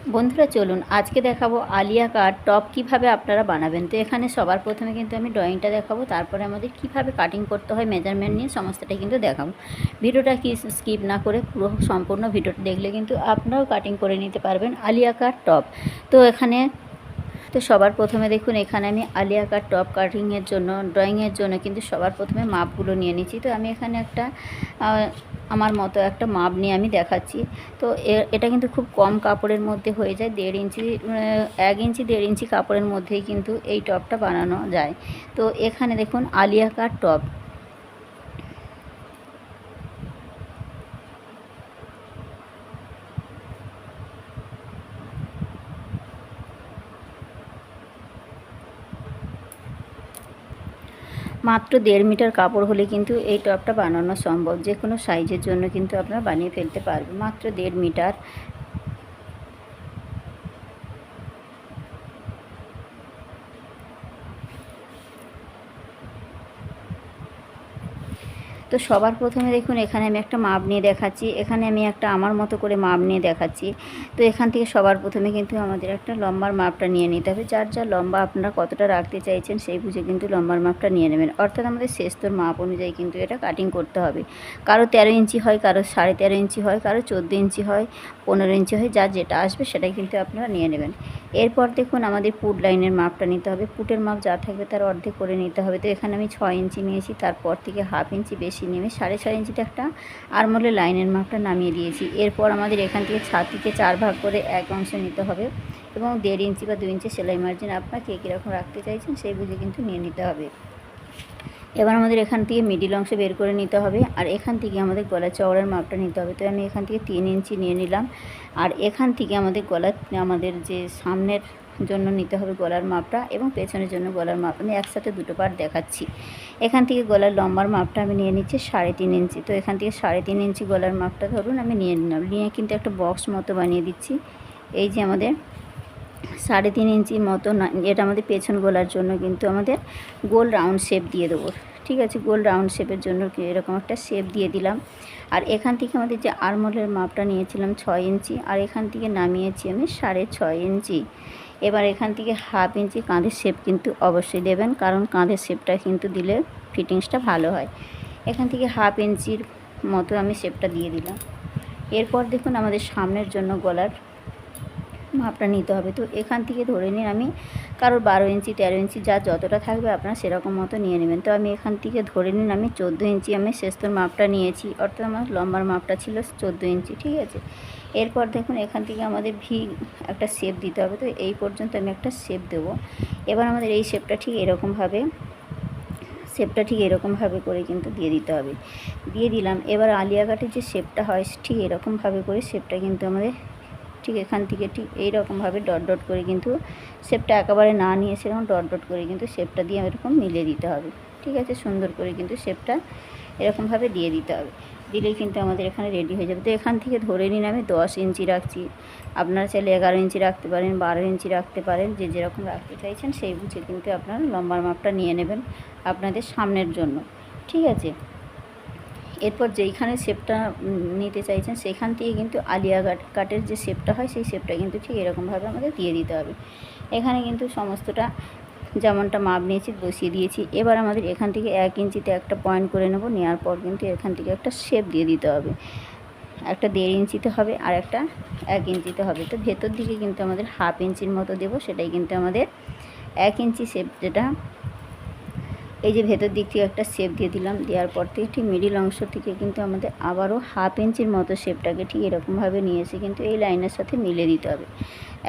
বন্ধুরা চলুন আজকে দেখাবো আলিয়া কাট টপ কিভাবে আপনারা বানাবেন। তো এখানে সবার প্রথমে কিন্তু আমি ড্রয়িংটা দেখাবো, তারপরে আমাদের কিভাবে কাটিং করতে হয় মেজারমেন্ট নিয়ে সমস্তটাই কিন্তু দেখাবো। ভিডিওটা কি স্কিপ না করে পুরো সম্পূর্ণ ভিডিওটা দেখলে কিন্তু আপনারাও কাটিং করে নিতে পারবেন আলিয়া কাট টপ। তো সবার প্রথমে দেখুন এখানে আমি আলিয়া কাট টপ কাটিংয়ের জন্য ড্রয়িংয়ের জন্য কিন্তু সবার প্রথমে মাপগুলো নিয়ে নিচ্ছি। তো আমি এখানে একটা আমার মতো একটা মাপ নিয়ে আমি দেখাচ্ছি। তো এটা কিন্তু খুব কম কাপড়ের মধ্যে হয়ে যায়, 1.5 ইঞ্চি 1 ইঞ্চি 1.5 ইঞ্চি কাপড়ের মধ্যেই কিন্তু এই টপটা বানানো যায়। তো এখানে দেখুন আলিয়া কাট টপ মাত্র 1.5 মিটার কাপড় হলে কিন্তু এই টপটা বানানো সম্ভব। যে কোনো সাইজের জন্য কিন্তু আপনারা বানিয়ে ফেলতে পারবেন। মাত্র 1.5 মিটার। তো সবার প্রথমে দেখুন এখানে আমি একটা মাপ নিয়ে দেখাচ্ছি। এখানে আমি একটা আমার মতো করে মাপ নিয়ে দেখাচ্ছি। তো এখান থেকে সবার প্রথমে কিন্তু আমাদের একটা লম্বার মাপটা নিয়ে নিতে হবে। যার যা লম্বা আপনারা কতটা রাখতে চাইছেন সেই বুঝে কিন্তু লম্বার মাপটা নিয়ে নেবেন। অর্থাৎ আমাদের শেষতোর মাপ অনুযায়ী কিন্তু এটা কাটিং করতে হবে। কারো 13 ইঞ্চি হয়, কারো 13.5 ইঞ্চি হয়, কারো 14 ইঞ্চি হয়, 15 ইঞ্চি হয়, যার যেটা আসবে সেটাই কিন্তু আপনারা নিয়ে নেবেন। এরপর দেখুন আমাদের পুট লাইনের মাপটা নিতে হবে। পুটের মাপ যা থাকবে তার অর্ধেক করে নিতে হবে। তো এখানে আমি 6 ইঞ্চি নিয়েছি, তারপর থেকে 1/2 ইঞ্চি বেশি নেমে 6.5 ইঞ্চিতে একটা আরমোলের লাইনের মাপটা নামিয়ে দিয়েছি। এরপর আমাদের এখান থেকে ছাতিকে 4 ভাগ করে এক অংশ নিতে হবে এবং 1.5 ইঞ্চি বা 2 ইঞ্চি সেলাই মার্জিন আপনারা কে কীরকম রাখতে চাইছেন সেই বুঝে কিন্তু নিয়ে নিতে হবে। এবার আমাদের এখান থেকে মিডিল অংশ বের করে নিতে হবে, আর এখান থেকে আমাদের গলার চওড়ার মাপটা নিতে হবে। তো আমি এখান থেকে 3 ইঞ্চি নিয়ে নিলাম, আর এখান থেকে আমাদের যে সামনের জন্য নিতে হবে গলার মাপটা এবং পেছনের জন্য গলার মাপ। আমি একসাথে দুটো পার্ট দেখাচ্ছি। এখান থেকে গলার লম্বার মাপটা আমি নিয়ে নিচ্ছি 3.5 ইঞ্চি। তো এখান থেকে 3.5 ইঞ্চি গলার মাপটা ধরুন আমি নিয়ে নিলাম, নিয়ে কিন্তু একটা বক্স মতো বানিয়ে দিচ্ছি। এই যে আমাদের 3.5 ইঞ্চি মতো এটা আমাদের পেছন গলার জন্য কিন্তু আমাদের গোল রাউন্ড শেপ দিয়ে দেবো। ঠিক আছে, গোল রাউন্ড শেপের জন্য এরকম একটা শেপ দিয়ে দিলাম। আর এখান থেকে আমাদের যে আরমোলের মাপটা নিয়েছিলাম 6 ইঞ্চি, আর এখান থেকে নামিয়েছি আমি 6.5 ইঞ্চি। এবার এখান থেকে 1/2 ইঞ্চি কাঁধের শেপ কিন্তু অবশ্যই দেবেন, কারণ কাঁধের শেপটা কিন্তু দিলে ফিটিংসটা ভালো হয়। এখান থেকে 1/2 ইঞ্চির মতো আমি শেপটা দিয়ে দিলাম। এরপর দেখুন আমাদের সামনের জন্য গলার মাপটা নিতে হবে। তো এখান থেকে ধরে নিন আমি কারোর 12 ইঞ্চি 13 ইঞ্চি যা যতটা থাকবে আপনারা সেরকম মতো নিয়ে নেবেন। তো আমি এখান থেকে ধরে নিন আমি 14 ইঞ্চি আমি শেষতোর মাপটা নিয়েছি, অর্থাৎ আমার লম্বার মাপটা ছিল 14 ইঞ্চি। ঠিক আছে, এরপর দেখুন এখান থেকে আমাদের ভি একটা শেপ দিতে হবে। তো এই পর্যন্ত আমি একটা শেপ দেবো। এবার আমাদের এই শেপটা ঠিক এরকমভাবে করে কিন্তু দিয়ে দিতে হবে। দিয়ে দিলাম। এবার আলিয়া কাটের যে শেপটা হয় ঠিক এরকমভাবে করে শেপটা কিন্তু আমাদের ঠিক এখান থেকে ঠিক এইরকমভাবে ডট ডট করে কিন্তু শেপটা একেবারে না নিয়ে সেরকম ডট ডট করে কিন্তু শেপটা দিয়ে এরকম মিলিয়ে দিতে হবে। ঠিক আছে, সুন্দর করে কিন্তু শেপটা এরকমভাবে দিয়ে দিতে হবে। দিলেই কিন্তু আমাদের এখানে রেডি হয়ে যাবে। তো এখান থেকে ধরে নিন আমি 10 ইঞ্চি রাখছি। আপনারা চাইলে 11 ইঞ্চি রাখতে পারেন, 12 ইঞ্চি রাখতে পারেন, যে যেরকম রাখতে চাইছেন সেই বুঝে কিন্তু আপনারা লম্বার মাপটা নিয়ে নেবেন আপনাদের সামনের জন্য। ঠিক আছে, এরপর যেইখানে শেপটা নিতে চাইছেন সেখান থেকে কিন্তু আলিয়া কাটের যে শেপটা হয় সেই শেপটা কিন্তু ঠিক এরকমভাবে আমাদের দিয়ে দিতে হবে। এখানে কিন্তু সমস্তটা যেমনটা মাপ নিয়েছি বসিয়ে দিয়েছি। এবার আমাদের এখান থেকে 1 ইঞ্চিতে একটা পয়েন্ট করে নেব, নেওয়ার পর কিন্তু এখান থেকে একটা শেপ দিয়ে দিতে হবে। একটা 1.5 ইঞ্চিতে হবে আর একটা 1 ইঞ্চিতে হবে। তো ভেতর দিকে কিন্তু আমাদের 1/2 ইঞ্চির মতো দেবো, সেটাই কিন্তু আমাদের 1 ইঞ্চি শেপ। যেটা এই যে ভেতর দিক থেকে একটা শেপ দিয়ে দিলাম, দেওয়ার পর থেকে ঠিক মিডিল অংশ থেকে কিন্তু আমাদের আবারও 1/2 ইঞ্চির মতো শেপটাকে ঠিক এরকমভাবে নিয়ে এসে কিন্তু এই লাইনের সাথে মিলে দিতে হবে।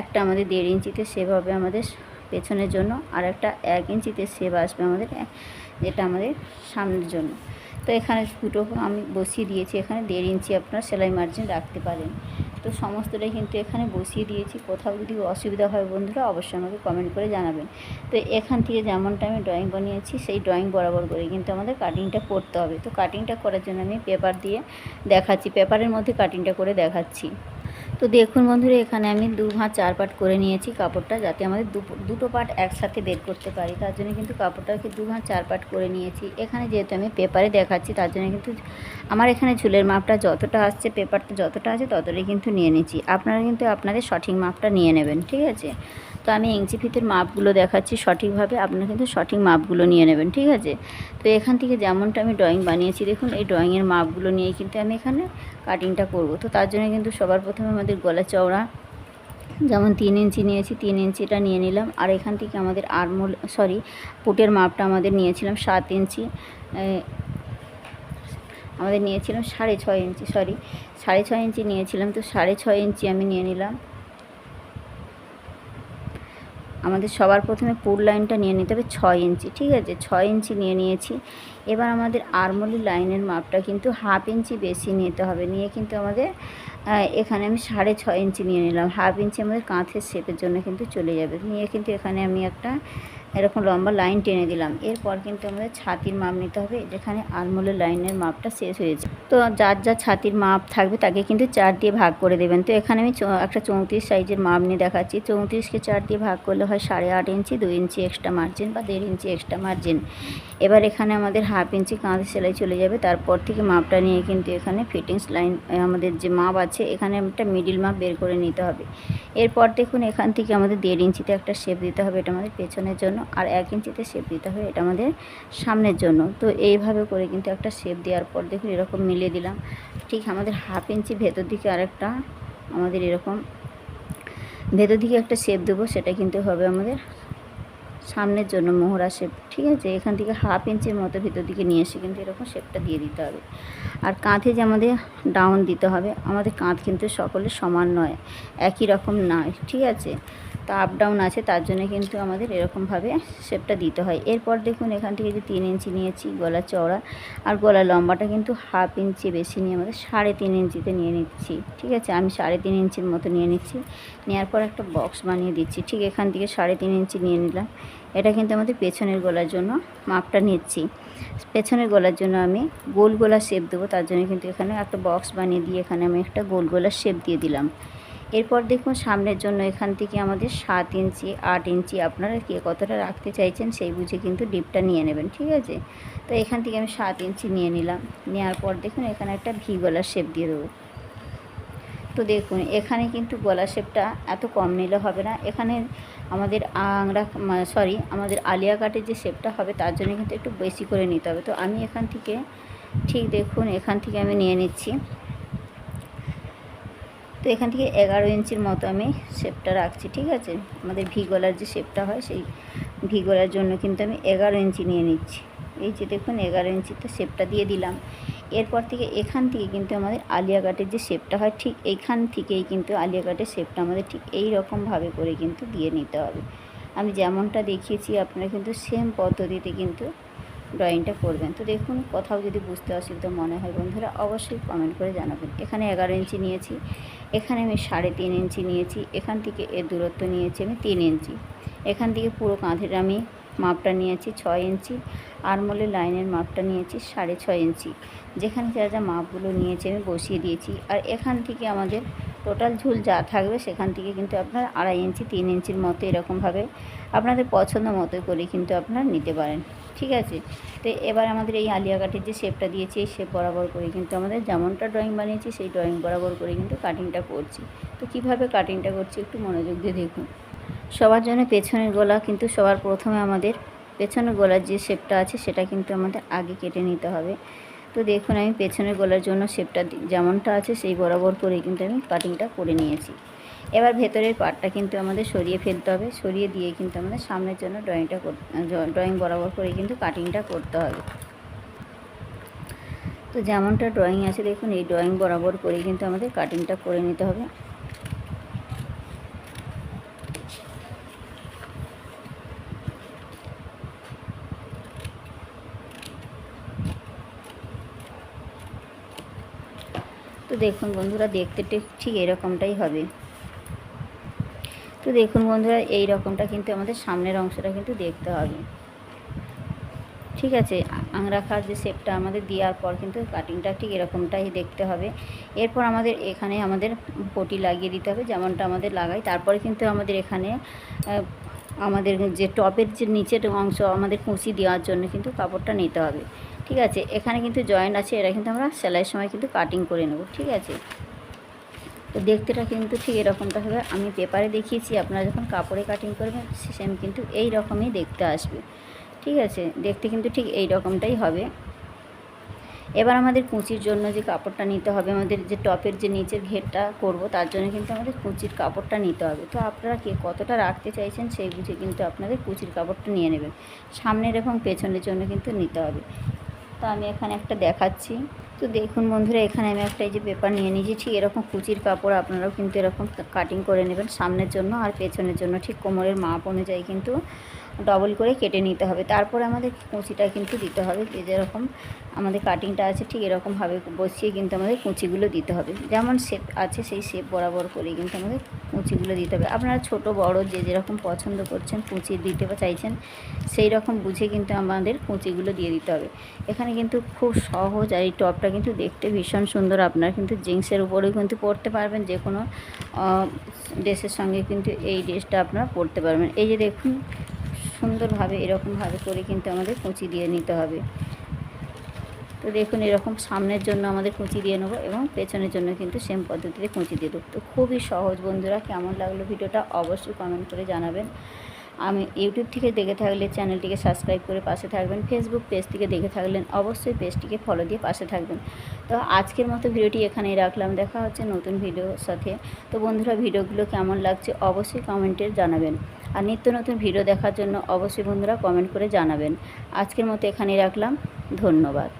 একটা আমাদের 1.5 ইঞ্চিতে শেপ হবে আমাদের পেছনের জন্য, আর একটা 1 ইঞ্চিতে শেপ আসবে আমাদের যেটা আমাদের সামনের জন্য। তো এখানে দুটো আমি বসিয়ে দিয়েছি। এখানে 1.5 ইঞ্চি আপনার সেলাই মার্জিন রাখতে পারেন। তো সমস্তটাই কিন্তু এখানে বসিয়ে দিয়েছি। কোথাও যদি অসুবিধা হয় বন্ধুরা অবশ্যই আমাকে কমেন্ট করে জানাবেন। তো এখান থেকে যেমনটা আমি ড্রয়িং বানিয়েছি সেই ড্রয়িং বরাবর করে কিন্তু আমাদের কাটিংটা করতে হবে। তো কাটিংটা করার জন্য আমি পেপার দিয়ে দেখাচ্ছি, পেপারের মধ্যে কাটিংটা করে দেখাচ্ছি। তো দেখুন বন্ধুরা, এখানে আমি 2 ভাঁজ 4 পাট করে নিয়েছি কাপড়টা, যাতে আমাদের দুটো পাট একসাথে বের করতে পারি। তার জন্য কিন্তু কাপড়টাকে 2 ভাঁজ 4 পাট করে নিয়েছি। এখানে যেহেতু আমি পেপারে দেখাচ্ছি, তার জন্য কিন্তু আমার এখানে ঝুলের মাপটা যতটা আসছে, পেপারটা যতটা আছে ততটাই কিন্তু নিয়ে নিচ্ছি। আপনারা কিন্তু আপনাদের সঠিক মাপটা নিয়ে নেবেন, ঠিক আছে। তো আমি ইঞ্চি ফিতের মাপগুলো দেখাচ্ছি সঠিকভাবে, আপনারা কিন্তু সঠিক মাপগুলো নিয়ে নেবেন, ঠিক আছে। তো এখান থেকে যেমনটা আমি ড্রয়িং বানিয়েছি, দেখুন এই ড্রয়িংয়ের মাপগুলো নিয়েই কিন্তু আমি এখানে কাটিংটা করব। তো তার জন্য কিন্তু সবার প্রথমে আমাদের গলা চওড়া যেমন 3 ইঞ্চি নিয়েছি, 3 ইঞ্চিটা নিয়ে নিলাম। আর এখান থেকে আমাদের পুটের মাপটা আমাদের নিয়েছিলাম 7 ইঞ্চি, আমাদের নিয়েছিলাম 6.5 ইঞ্চি, 6.5 ইঞ্চি নিয়েছিলাম। তো 6.5 ইঞ্চি আমি নিয়ে নিলাম। আমাদের সবার প্রথমে পুর লাইনটা নিয়ে নিতে হবে 6 ইঞ্চি, ঠিক আছে। 6 ইঞ্চি নিয়ে নিয়েছি। এবার আমাদের আরমোলি লাইনের মাপটা কিন্তু 1/2 ইঞ্চি বেশি নিতে হবে, নিয়ে কিন্তু আমাদের এখানে আমি 6.5 ইঞ্চি নিয়ে নিলাম। 1/2 ইঞ্চি আমাদের কাঁধের শেপের জন্য কিন্তু চলে যাবে, নিয়ে কিন্তু এখানে আমি একটা এরকম লম্বা লাইন টেনে দিলাম। এরপর কিন্তু আমাদের ছাতির মাপ নিতে হবে, যেখানে আরমোলের লাইনের মাপটা শেষ হয়েছে। তো যার যা ছাতির মাপ থাকবে তাকে কিন্তু 4 দিয়ে ভাগ করে দেবেন। তো এখানে আমি একটা 34 সাইজের মাপ নিয়ে দেখাচ্ছি। 34কে 4 দিয়ে ভাগ করলে হয় 8.5 ইঞ্চি, 2 ইঞ্চি এক্সট্রা মার্জিন বা 1.5 ইঞ্চি এক্সট্রা মার্জিন। এবার এখানে আমাদের 1/2 ইঞ্চি কাঁধের সেলাই চলে যাবে। তারপর থেকে মাপটা নিয়ে কিন্তু এখানে ফিটিংস লাইন আমাদের যে মাপ আছে, এখানে একটা মিডিল মাপ বের করে নিতে হবে। এরপর দেখুন এখান থেকে আমাদের 1.5 ইঞ্চিতে একটা শেপ দিতে হবে, এটা আমাদের পেছনের জন্য। আর 1 ইঞ্চিতে শেপ দিতে হবে, এটা আমাদের সামনের জন্য। তো এইভাবে করে কিন্তু একটা শেপ দেওয়ার পর দেখুন এরকম মিলিয়ে দিলাম। ঠিক আমাদের 1/2 ইঞ্চি ভেতর দিকে আরেকটা আমাদের এরকম ভেতর দিকে একটা শেপ দেবো, সেটা কিন্তু হবে আমাদের সামনের জন্য মোহরা শেপ, ঠিক আছে। এখান থেকে 1/2 ইঞ্চির মতো ভেতর দিকে নিয়ে এসে কিন্তু এরকম শেপটা দিয়ে দিতে হবে। আর কাঁধে যে আমাদের ডাউন দিতে হবে, আমাদের কাঁধ কিন্তু সকলে সমান নয়, একই রকম নয়, ঠিক আছে। তো আপ ডাউন আছে, তার জন্য কিন্তু আমাদের এরকমভাবে শেপটা দিতে হয়। এরপর দেখুন এখান থেকে যে 3 ইঞ্চি নিয়েছি গলা চওড়া, আর গলার লম্বাটা কিন্তু 1/2 ইঞ্চি বেশি নিয়ে আমাদের 3.5 ইঞ্চিতে নিয়ে নিচ্ছি, ঠিক আছে। আমি 3.5 ইঞ্চির মতো নিয়ে নিচ্ছি। নেওয়ার পর একটা বক্স বানিয়ে দিচ্ছি, ঠিক এখান থেকে 3.5 ইঞ্চি নিয়ে নিলাম। এটা কিন্তু আমাদের পেছনের গলার জন্য মাপটা নিচ্ছি। পেছনের গলার জন্য আমি গোল গলা শেপ দেবো, তার জন্য কিন্তু এখানে একটা বক্স বানিয়ে দিয়ে এখানে আমি একটা গোল গলার শেপ দিয়ে দিলাম। এরপর দেখুন সামনের জন্য এখান থেকে আমাদের 7 ইঞ্চি 8 ইঞ্চি আপনারা কে কতটা রাখতে চাইছেন সেই বুঝে কিন্তু ডিপটা নিয়ে নেবেন, ঠিক আছে। তো এখান থেকে আমি 7 ইঞ্চি নিয়ে নিলাম। নেওয়ার পর দেখুন এখানে একটা ভি গলার শেপ দিয়ে দেবো। তো দেখুন এখানে কিন্তু গলা শেপটা এত কম নিলে হবে না, এখানে আমাদের আমাদের আলিয়া কাটের যে শেপটা হবে তার জন্য কিন্তু একটু বেশি করে নিতে হবে। তো আমি এখান থেকে ঠিক দেখুন এখান থেকে আমি নিয়ে নিচ্ছি। তো এখান থেকে 11 ইঞ্চির মতো আমি শেপটা রাখছি, ঠিক আছে। আমাদের ভি গলার যে শেপটা হয় সেই ভি গলার জন্য কিন্তু আমি 11 ইঞ্চি নিয়ে নিচ্ছি। এই যে দেখুন 11 ইঞ্চিতে শেপটা দিয়ে দিলাম। এরপর থেকে এখান থেকে কিন্তু আমাদের আলিয়া কাটের যে শেপটা হয়, ঠিক এইখান থেকেই কিন্তু আলিয়া কাটের শেপটা আমাদের ঠিক এই রকমভাবে করে কিন্তু দিয়ে নিতে হবে। আমি যেমনটা দেখিয়েছি আপনারা কিন্তু সেম পদ্ধতিতে কিন্তু ড্রয়িংটা করবেন। তো দেখুন কোথাও যদি বুঝতে অসুবিধা মনে হয় বন্ধুরা অবশ্যই কমেন্ট করে জানাবেন। এখানে 11 ইঞ্চি নিয়েছি, এখানে আমি 3.5 ইঞ্চি নিয়েছি, এখান থেকে এর দূরত্ব নিয়েছি আমি 3 ইঞ্চি। এখান থেকে পুরো কাঁধের আমি মাপটা নিয়েছি 6 ইঞ্চি, আরমোলের লাইনের মাপটা নিয়েছি 6.5 ইঞ্চি। যেখানে যা যা মাপগুলো নিয়েছি আমি বসিয়ে দিয়েছি। আর এখান থেকে আমাদের টোটাল ঝুল যা থাকবে সেখান থেকে কিন্তু আপনার 2.5 ইঞ্চি 3 ইঞ্চির মতো এরকমভাবে আপনাদের পছন্দ মতো করে কিন্তু আপনারা নিতে পারেন, ঠিক আছে। তো এবার আমাদের এই আলিয়া কাটের যে শেপটা দিয়েছি এই শেপ বরাবর করে কিন্তু আমাদের যেমনটা ড্রয়িং বানিয়েছি সেই ড্রয়িং বরাবর করে কিন্তু কাটিংটা করছি। তো কিভাবে কাটিংটা করছি একটু মনোযোগ দিয়ে দেখুন। সবার জন্য পেছনের গলা কিন্তু সবার প্রথমে আমাদের পেছনের গলার যে শেপটা আছে সেটা কিন্তু আমাদের আগে কেটে নিতে হবে। তো দেখুন আমি পেছনের গলার জন্য শেপটা যেমনটা আছে সেই বরাবর করে কিন্তু আমি কাটিংটা করে নিয়েছি। এবার ভেতরের পার্টটা কিন্তু আমাদের সরিয়ে ফেলতে হবে, সরিয়ে দিয়ে কিন্তু আমাদের সামনের জন্য ড্রয়িং বরাবর করে কিন্তু কাটিংটা করতে হবে। তো যেমনটা ড্রয়িং আছে দেখুন এই ড্রয়িং বরাবর করে কিন্তু আমাদের কাটিংটা করে নিতে হবে। তো দেখুন বন্ধুরা দেখতে ঠিক এরকমটাই হবে। তো দেখুন বন্ধুরা এই রকমটা কিন্তু আমাদের সামনের অংশটা কিন্তু দেখতে হবে, ঠিক আছে। আংরাখার যে শেপটা আমাদের দেওয়ার পর কিন্তু কাটিংটা ঠিক এরকমটাই দেখতে হবে। এরপর আমাদের এখানে আমাদের পটি লাগিয়ে দিতে হবে যেমনটা আমাদের লাগাই। তারপরে কিন্তু আমাদের এখানে আমাদের যে টপের যে নিচের অংশ আমাদের কুঁচি দেওয়ার জন্য কিন্তু কাপড়টা নিতে হবে। ঠিক আছে, এখানে কিন্তু জয়েন্ট আছে, এটা কিন্তু আমরা সেলাইয়ের সময় কিন্তু কাটিং করে নেব। ঠিক আছে, তো দেখতেটা কিন্তু ঠিক এরকমটা হবে। আমি পেপারে দেখিয়েছি, আপনারা যখন কাপড়ে কাটিং করবেন সেম কিন্তু এই রকমই দেখতে আসবে। ঠিক আছে, দেখতে কিন্তু ঠিক এই রকমটাই হবে। এবার আমাদের কুঁচির জন্য যে কাপড়টা নিতে হবে, আমাদের যে টপের যে নিচের ঘেরটা করব তার জন্য কিন্তু আমাদের কুঁচির কাপড়টা নিতে হবে। তো আপনারা কে কতটা রাখতে চাইছেন সেই বুঝে কিন্তু আপনাদের কুঁচির কাপড়টা নিয়ে নেবেন। সামনের এবং পেছনের জন্য কিন্তু নিতে হবে। তো আমি এখানে একটা দেখাচ্ছি। তো দেখুন বন্ধুরা, এখানে আমি একটা এই যে পেপার নিয়ে নিয়েছি। ঠিক এরকম কুচির কাপড় আপনারাও কিন্তু এরকম কাটিং করে নেবেন সামনের জন্য আর পেছনের জন্য। ঠিক কোমরের মাপ অনুযায়ী কিন্তু ডবল করে কেটে নিতে হবে। তারপরে আমাদের কুঁচিটা কিন্তু দিতে হবে, যে যেরকম আমাদের কাটিংটা আছে ঠিক এরকমভাবে বসিয়ে কিন্তু আমাদের কুঁচিগুলো দিতে হবে। যেমন শেপ আছে সেই শেপ বরাবর করে কিন্তু আমাদের কুঁচিগুলো দিতে হবে। আপনারা ছোট বড় যে যেরকম পছন্দ করছেন কুঁচি দিতে চাইছেন সেই রকম বুঝে কিন্তু আমাদের কুঁচিগুলো দিয়ে দিতে হবে। এখানে কিন্তু খুব সহজ, আর এই টপটা কিন্তু দেখতে ভীষণ সুন্দর। আপনারা কিন্তু জিন্সের উপরেও কিন্তু পরতে পারবেন, যে কোনো ড্রেসের সঙ্গে কিন্তু এই ড্রেসটা আপনারা পরতে পারবেন। এই যে দেখুন সুন্দরভাবে এরকমভাবে করে কিন্তু আমাদের কুঁচি দিয়ে নিতে হবে। তো দেখুন এরকম সামনের জন্য আমাদের কুঁচি দিয়ে নেবো এবং পেছনের জন্য কিন্তু সেম পদ্ধতিতে কুঁচি দিয়ে দেবো। তো খুবই সহজ বন্ধুরা। কেমন লাগলো ভিডিওটা অবশ্যই কমেন্ট করে জানাবেন। আমি ইউটিউব থেকে দেখে থাকলে চ্যানেলটিকে সাবস্ক্রাইব করে পাশে থাকবেন। ফেসবুক পেজ থেকে দেখে থাকলেন অবশ্যই পেজটিকে ফলো দিয়ে পাশে থাকবেন। তো আজকের মতো ভিডিওটি এখানেই রাখলাম, দেখা হচ্ছে নতুন ভিডিওর সাথে। তো বন্ধুরা ভিডিওগুলো কেমন লাগছে অবশ্যই কমেন্টে জানাবেন, আর নিত্য নতুন ভিডিও দেখার জন্য অবশ্যই বন্ধুরা কমেন্ট করে জানাবেন। আজকের মতো এখানেই রাখলাম, ধন্যবাদ।